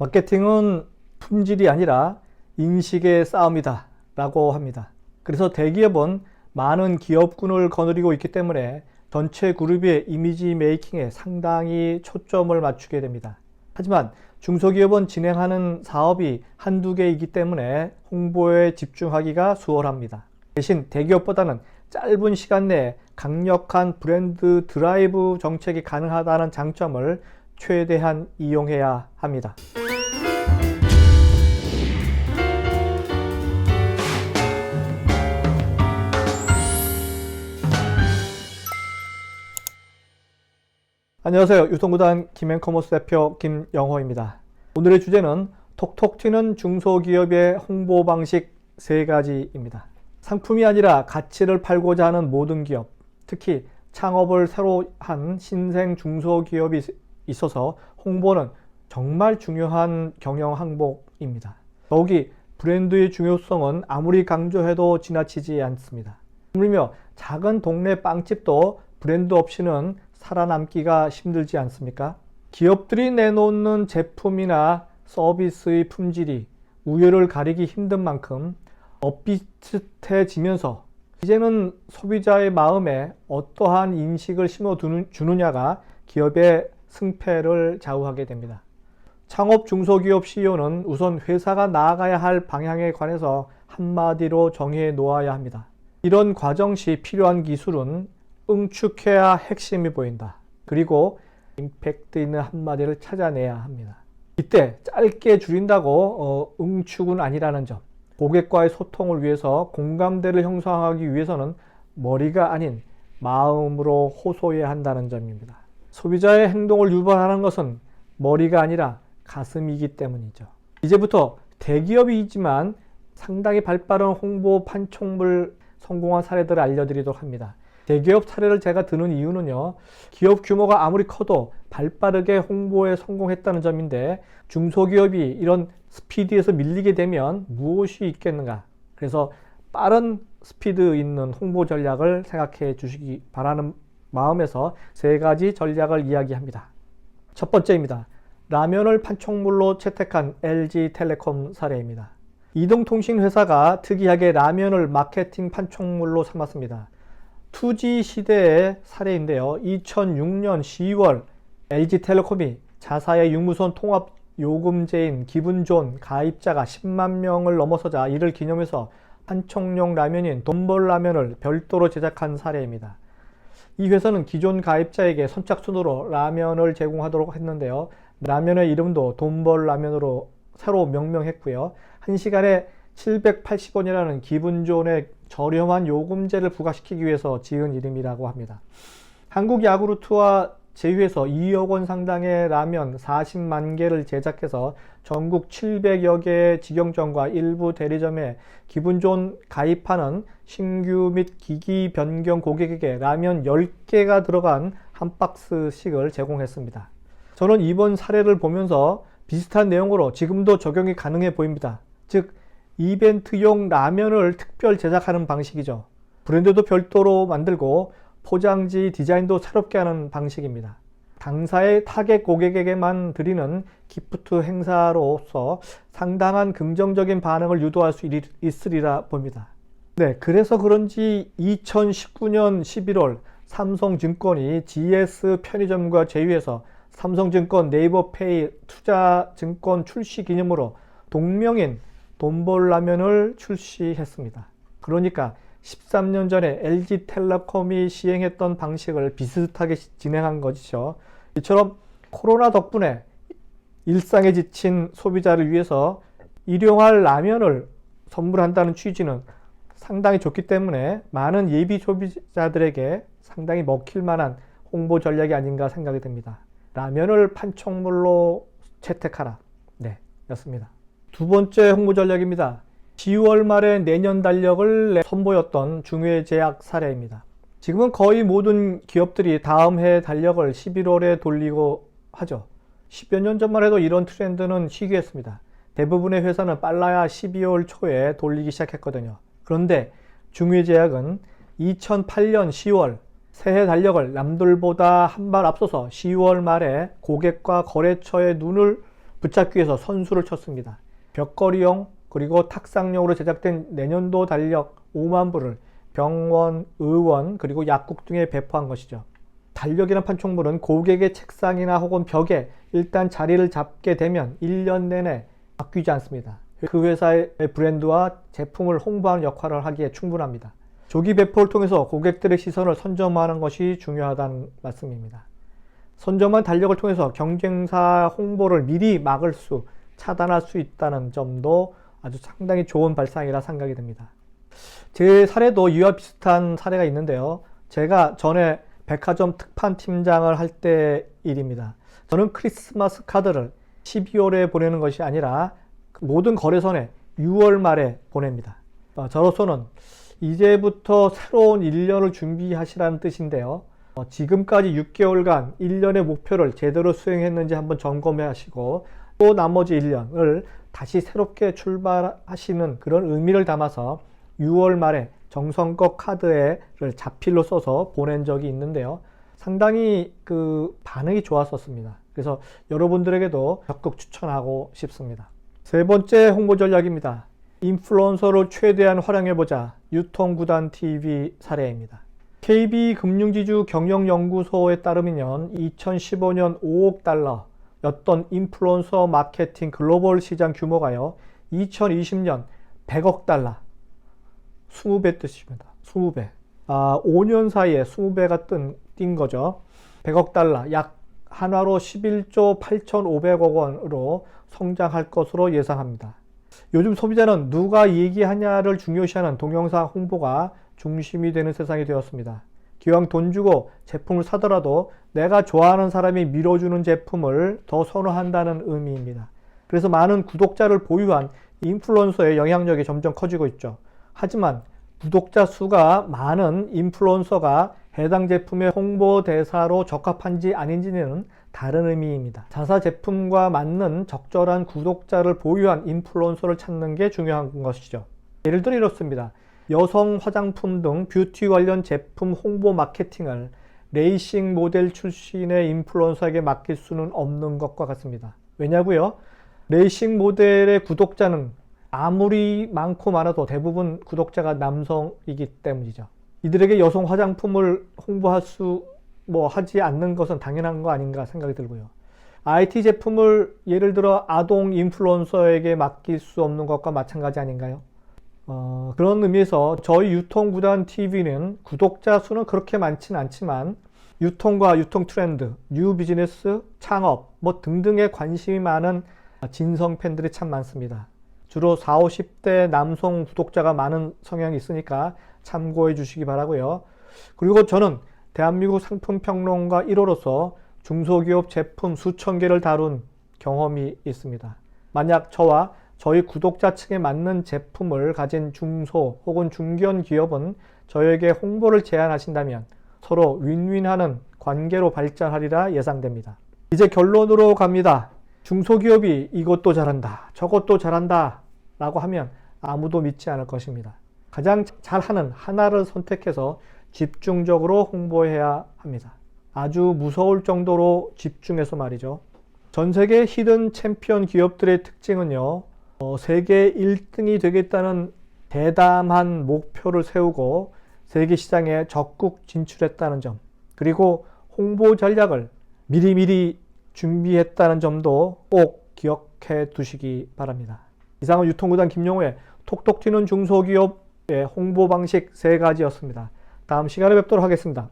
마케팅은 품질이 아니라 인식의 싸움이다 라고 합니다. 그래서 대기업은 많은 기업군을 거느리고 있기 때문에 전체 그룹의 이미지 메이킹에 상당히 초점을 맞추게 됩니다. 하지만 중소기업은 진행하는 사업이 한두 개이기 때문에 홍보에 집중하기가 수월합니다. 대신 대기업보다는 짧은 시간 내에 강력한 브랜드 드라이브 정책이 가능하다는 장점을 최대한 이용해야 합니다. 안녕하세요. 유통구단 김앤커머스 대표 김영호입니다. 오늘의 주제는 톡톡 튀는 중소기업의 홍보 방식 3가지입니다. 상품이 아니라 가치를 팔고자 하는 모든 기업, 특히 창업을 새로 한 신생 중소기업이 있어서 홍보는 정말 중요한 경영 항목입니다. 더욱이 브랜드의 중요성은 아무리 강조해도 지나치지 않습니다. 하물며 작은 동네 빵집도 브랜드 없이는 살아남기가 힘들지 않습니까? 기업들이 내놓는 제품이나 서비스의 품질이 우열을 가리기 힘든 만큼 엇비슷해지면서 이제는 소비자의 마음에 어떠한 인식을 심어주느냐가 기업의 승패를 좌우하게 됩니다. 창업 중소기업 CEO는 우선 회사가 나아가야 할 방향에 관해서 한마디로 정해 놓아야 합니다. 이런 과정 시 필요한 기술은 응축해야 핵심이 보인다. 그리고 임팩트 있는 한마디를 찾아내야 합니다. 이때 짧게 줄인다고 응축은 아니라는 점. 고객과의 소통을 위해서 공감대를 형성하기 위해서는 머리가 아닌 마음으로 호소해야 한다는 점입니다. 소비자의 행동을 유발하는 것은 머리가 아니라 가슴이기 때문이죠. 이제부터 대기업이지만 상당히 발빠른 홍보 판촉물 성공한 사례들을 알려드리도록 합니다. 대기업 사례를 제가 드는 이유는요, 기업 규모가 아무리 커도 발빠르게 홍보에 성공했다는 점인데 중소기업이 이런 스피드에서 밀리게 되면 무엇이 있겠는가. 그래서 빠른 스피드 있는 홍보 전략을 생각해 주시기 바라는 마음에서 3가지 전략을 이야기합니다. 첫 번째입니다. 라면을 판촉물로 채택한 LG텔레콤 사례입니다. 이동통신 회사가 특이하게 라면을 마케팅 판촉물로 삼았습니다. 2G 시대의 사례인데요. 2006년 10월 LG텔레콤이 자사의 유무선 통합 요금제인 기분존 가입자가 10만 명을 넘어서자 이를 기념해서 판촉용 라면인 돈벌라면을 별도로 제작한 사례입니다. 이 회사는 기존 가입자에게 선착순으로 라면을 제공하도록 했는데요. 라면의 이름도 돈벌라면으로 새로 명명했고요. 1시간에 780원이라는 기분존의 저렴한 요금제를 부과시키기 위해서 지은 이름이라고 합니다. 한국야구르트와 제휴해서 2억 원 상당의 라면 40만 개를 제작해서 전국 700여 개의 직영점과 일부 대리점에 기분존 가입하는 신규 및 기기 변경 고객에게 라면 10개가 들어간 한 박스씩을 제공했습니다. 저는 이번 사례를 보면서 비슷한 내용으로 지금도 적용이 가능해 보입니다. 즉 이벤트용 라면을 특별 제작하는 방식이죠. 브랜드도 별도로 만들고 포장지 디자인도 새롭게 하는 방식입니다. 당사의 타겟 고객에게만 드리는 기프트 행사로서 상당한 긍정적인 반응을 유도할 수 있으리라 봅니다. 네, 그래서 그런지 2019년 11월 삼성증권이 GS 편의점과 제휴해서 삼성증권 네이버페이 투자증권 출시 기념으로 동명인 돈벌라면을 출시했습니다. 그러니까 13년 전에 LG텔레콤이 시행했던 방식을 비슷하게 진행한 것이죠. 이처럼 코로나 덕분에 일상에 지친 소비자를 위해서 일용할 라면을 선물한다는 취지는 상당히 좋기 때문에 많은 예비 소비자들에게 상당히 먹힐 만한 홍보 전략이 아닌가 생각이 듭니다. 라면을 판촉물로 채택하라. 네, 였습니다. 두 번째 홍보 전략입니다. 10월 말에 내년 달력을 선보였던 중외제약 사례입니다. 지금은 거의 모든 기업들이 다음 해 달력을 11월에 돌리고 하죠. 10여 년 전만 해도 이런 트렌드는 희귀했습니다. 대부분의 회사는 빨라야 12월 초에 돌리기 시작했거든요. 그런데 중외제약은 2008년 10월 새해 달력을 남들보다 한 발 앞서서 10월 말에 고객과 거래처의 눈을 붙잡기 위해서 선수를 쳤습니다. 벽걸이용 그리고 탁상용으로 제작된 내년도 달력 5만 부를 병원, 의원 그리고 약국 등에 배포한 것이죠. 달력이란 판촉물은 고객의 책상이나 혹은 벽에 일단 자리를 잡게 되면 1년 내내 바뀌지 않습니다. 그 회사의 브랜드와 제품을 홍보하는 역할을 하기에 충분합니다. 조기 배포를 통해서 고객들의 시선을 선점하는 것이 중요하다는 말씀입니다. 선점한 달력을 통해서 경쟁사 홍보를 미리 차단할 수 있다는 점도 아주 상당히 좋은 발상이라 생각이 됩니다. 제 사례도 이와 비슷한 사례가 있는데요. 제가 전에 백화점 특판 팀장을 할 때 일입니다. 저는 크리스마스 카드를 12월에 보내는 것이 아니라 모든 거래선에 6월 말에 보냅니다. 저로서는 이제부터 새로운 1년을 준비하시라는 뜻인데요. 지금까지 6개월간 1년의 목표를 제대로 수행했는지 한번 점검해 하시고 또 나머지 1년을 다시 새롭게 출발하시는 그런 의미를 담아서 6월 말에 정성껏 카드를 자필로 써서 보낸 적이 있는데요. 상당히 반응이 좋았었습니다. 그래서 여러분들에게도 적극 추천하고 싶습니다. 세 번째 홍보 전략입니다. 인플루언서를 최대한 활용해보자. 유통구단TV 사례입니다. KB금융지주 경영연구소에 따르면 2015년 5억 달러였던 인플루언서 마케팅 글로벌 시장 규모가요. 2020년 100억 달러. 20배 뜻입니다. 20배. 5년 사이에 20배가 뛴 거죠. 100억 달러, 약 한화로 11조 8,500억 원으로 성장할 것으로 예상합니다. 요즘 소비자는 누가 얘기하냐를 중요시하는 동영상 홍보가 중심이 되는 세상이 되었습니다. 기왕 돈 주고 제품을 사더라도 내가 좋아하는 사람이 밀어주는 제품을 더 선호한다는 의미입니다. 그래서 많은 구독자를 보유한 인플루언서의 영향력이 점점 커지고 있죠. 하지만 구독자 수가 많은 인플루언서가 해당 제품의 홍보 대사로 적합한지 아닌지는 다른 의미입니다. 자사 제품과 맞는 적절한 구독자를 보유한 인플루언서를 찾는 게 중요한 것이죠. 예를 들어 이렇습니다. 여성 화장품 등 뷰티 관련 제품 홍보 마케팅을 레이싱 모델 출신의 인플루언서에게 맡길 수는 없는 것과 같습니다. 왜냐고요? 레이싱 모델의 구독자는 아무리 많고 많아도 대부분 구독자가 남성이기 때문이죠. 이들에게 여성 화장품을 홍보할 하지 않는 것은 당연한 거 아닌가 생각이 들고요. IT 제품을 예를 들어 아동 인플루언서에게 맡길 수 없는 것과 마찬가지 아닌가요? 그런 의미에서 저희 유통구단TV는 구독자 수는 그렇게 많지는 않지만 유통과 유통 트렌드, 뉴 비즈니스, 창업 등등에 관심이 많은 진성 팬들이 참 많습니다. 주로 40, 50대 남성 구독자가 많은 성향이 있으니까 참고해 주시기 바라고요. 그리고 저는 대한민국 상품평론가 1호로서 중소기업 제품 수천 개를 다룬 경험이 있습니다. 만약 저와 저희 구독자층에 맞는 제품을 가진 중소 혹은 중견 기업은 저에게 홍보를 제안하신다면 서로 윈윈하는 관계로 발전하리라 예상됩니다. 이제 결론으로 갑니다. 중소기업이 이것도 잘한다, 저것도 잘한다 라고 하면 아무도 믿지 않을 것입니다. 가장 잘하는 하나를 선택해서 집중적으로 홍보해야 합니다. 아주 무서울 정도로 집중해서 말이죠. 전 세계 히든 챔피언 기업들의 특징은요, 세계 1등이 되겠다는 대담한 목표를 세우고 세계 시장에 적극 진출했다는 점, 그리고 홍보 전략을 미리미리 준비했다는 점도 꼭 기억해 두시기 바랍니다. 이상은 유통구단 김용호의 톡톡 튀는 중소기업의 홍보 방식 3가지였습니다. 다음 시간에 뵙도록 하겠습니다.